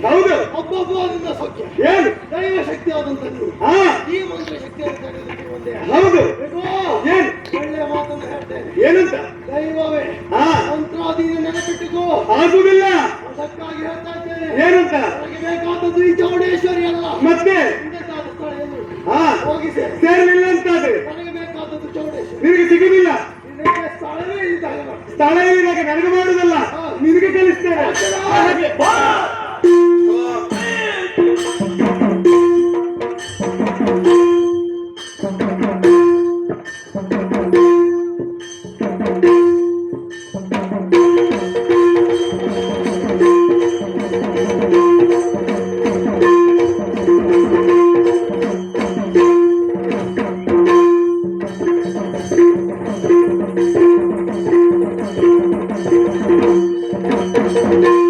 ಹೌದು, ಒಬ್ಬೊಬ್ಬರಿಂದ ಸೌಖ್ಯ ಏನು ದೈವ ಶಕ್ತಿ ಆದಂತದ್ದು ಈ ಮಂತ್ರ ಶಕ್ತಿ ಒಂದೇ. ಹೌದು, ಏನು ಒಳ್ಳೆ ಮಾತನ್ನು ಹೇಳ್ತೇನೆ. ಏನಂತ? ದೈವವೇ ಮಂತ್ರಾಧೀನ ನೆನಪಿಟ್ಟುಕೋ. ಆಗುದಿಲ್ಲ. ಅದಕ್ಕಾಗಿ ಹೇಳ್ತಾ ಇದ್ದೇನೆ. ಏನಂತ? ನನಗೆ ಬೇಕಾದದ್ದು ಈ ಚೌಡೇಶ್ವರಿ ಅಲ್ಲ. ಮತ್ತೆ ಬೇಕಾದ ಸ್ಥಳ ಏನು? ಹೋಗಿ ಸೇರಲಿಲ್ಲ ಅಂತಾದ್ರೆ ನನಗೆ ಬೇಕಾದದ್ದು ಚೌಡೇಶ್ವರಿ. ನಿನಗೆ ಸಿಗುದಿಲ್ಲ. ಸ್ಥಳವೇ ಇದ್ದಾಗ ಸ್ಥಳ ಇರುವಾಗ ನನಗೆ ಮಾಡುದಲ್ಲ, ನಿನಗೆ ಕಲಿಸ್ತೇನೆ. Thank you.